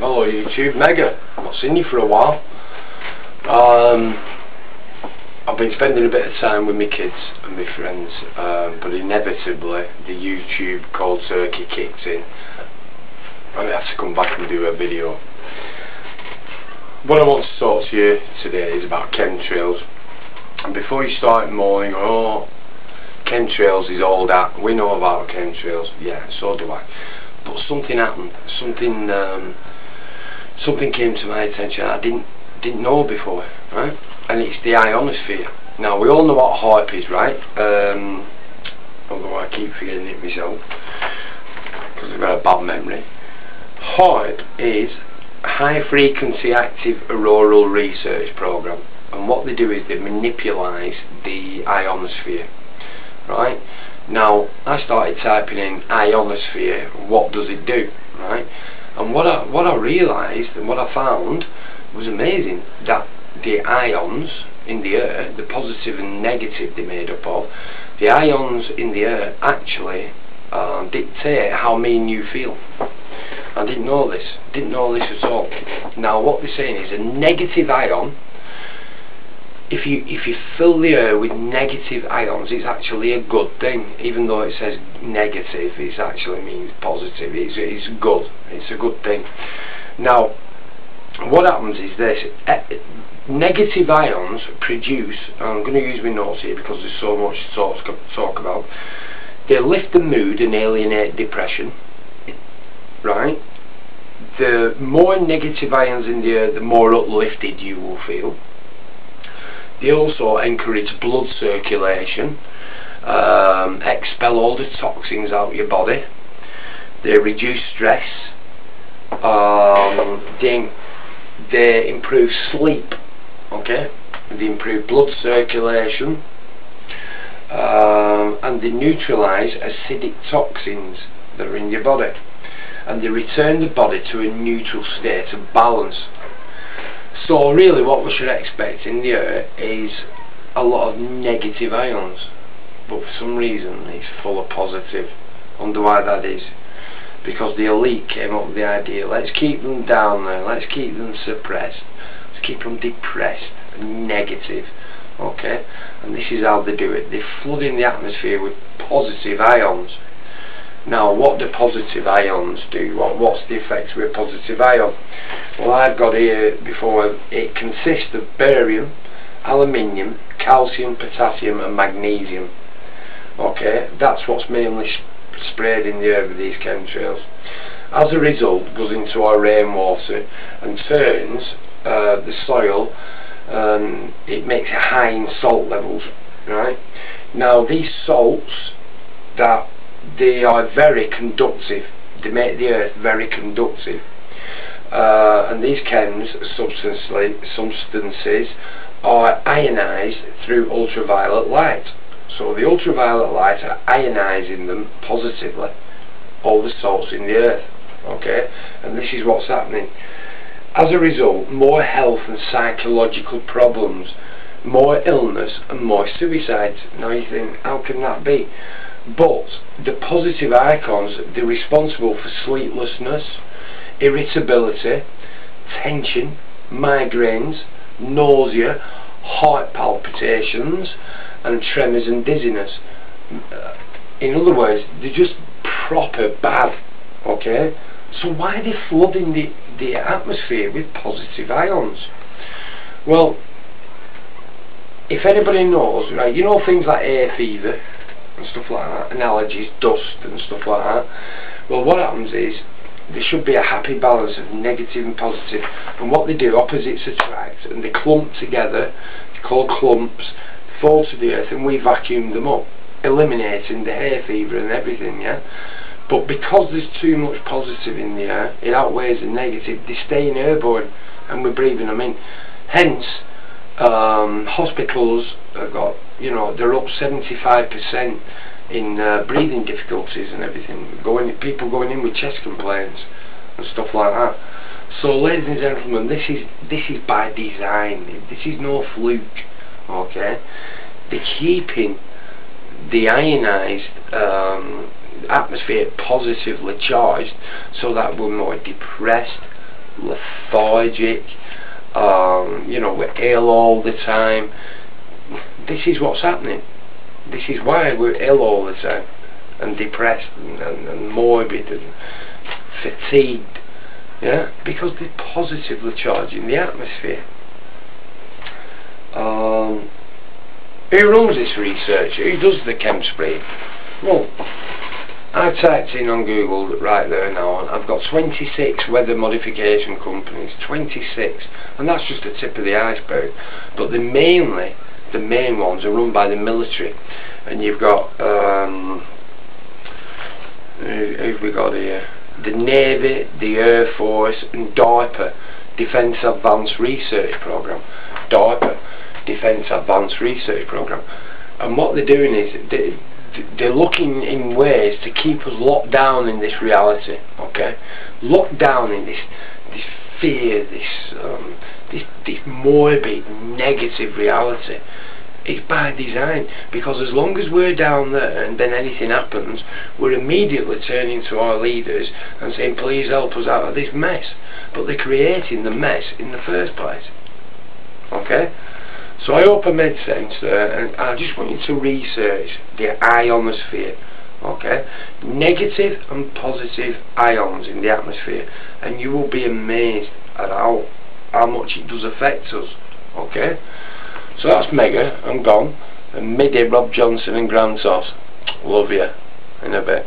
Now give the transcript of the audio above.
Hello YouTube, Mega. I've not seen you for a while. I've been spending a bit of time with my kids and my friends, but inevitably the YouTube cold turkey kicked in and I have to come back and do a video. What I want to talk to you today is about chemtrails. And before you start moaning, oh, chemtrails is all that, we know about chemtrails, yeah, so do I. But something happened, something came to my attention I didn't know before, right? And it's the ionosphere. Now we all know what HAARP is, right? Although I keep forgetting it myself because I've got a bad memory. HAARP is High Frequency Active Auroral Research Program, and what they do is they manipulate the ionosphere, right? Now I started typing in ionosphere, what does it do, right? And what I realised and what I found was amazing, that the ions in the air, the positive and negative they're made up of, the ions in the air actually dictate how me and you feel. I didn't know this at all. Now what they're saying is a negative ion, if you fill the air with negative ions, it's actually a good thing. Even though it says negative, it actually means positive. It's good. It's a good thing. Now what happens is this: negative ions produce, I'm going to use my notes here because there's so much to talk about. They lift the mood and alienate depression, right? The more negative ions in the air, the more uplifted you will feel. They also encourage blood circulation, expel all the toxins out of your body. They reduce stress. They improve sleep. Okay, they improve blood circulation, and they neutralise acidic toxins that are in your body, and they return the body to a neutral state of balance. So really what we should expect in the air is a lot of negative ions, but for some reason it's full of positive. I wonder why that is. Because the elite came up with the idea, let's keep them down there, let's keep them suppressed, let's keep them depressed and negative, okay? And this is how they do it. They flood in the atmosphere with positive ions. Now what do positive ions do? What's the effects with a positive ion? Well, I've got here before, it consists of barium, aluminium, calcium, potassium and magnesium. Okay, that's what's mainly sprayed in the air with these chemtrails. As a result, it goes into our rainwater and turns the soil, it makes it high in salt levels, right? Now these salts, that they are very conductive, they make the earth very conductive, and these chems substances are ionised through ultraviolet light. So the ultraviolet light are ionising them positively, all the salts in the earth, okay? And this is what's happening. As a result, more health and psychological problems, more illness and more suicides. Now you think, how can that be? But the positive icons, they're responsible for sleeplessness, irritability, tension, migraines, nausea, heart palpitations and tremors and dizziness. In other words, they're just proper bad, okay? So why are they flooding the atmosphere with positive ions? Well, if anybody knows, right, you know things like air fever and stuff like that, and allergies, dust and stuff like that. Well, what happens is there should be a happy balance of negative and positive, and what they do, opposites attract, and they clump together. They're called clumps, fall to the earth, and we vacuum them up, eliminating the hay fever and everything, yeah? But because there's too much positive in the air, it outweighs the negative, they stay in airborne and we're breathing them in. Hence hospitals have got, you know, they're up 75% in breathing difficulties and everything, people going in with chest complaints and stuff like that. So ladies and gentlemen, this is by design, this is no fluke, okay? They're keeping the ionised atmosphere positively charged so that we're more depressed, lethargic, you know, we're ill all the time. This is what's happening. This is why we're ill all the time, and depressed and morbid and fatigued, yeah, because they're positively charging the atmosphere. Who runs this research? Who does the chem spray? Well, I typed in on Google right there now, and I've got 26 weather modification companies, 26, and that's just the tip of the iceberg. But the main ones are run by the military, and you've got who've we got here? The Navy, the Air Force, and DARPA, Defence Advanced Research Program. DARPA, Defence Advanced Research Program, and what they're doing is they're looking in ways to keep us locked down in this reality, okay? Locked down in this fear, this morbid, negative reality. It's by design, because as long as we're down there and then anything happens, we're immediately turning to our leaders and saying, please help us out of this mess. But they're creating the mess in the first place, okay? So I hope I made sense there, and I just want you to research the ionosphere, okay? Negative and positive ions in the atmosphere, and you will be amazed at how much it does affect us, okay? So that's Mega, I'm gone, and midday Rob Johnson and Grand Sauce. Love you, in a bit.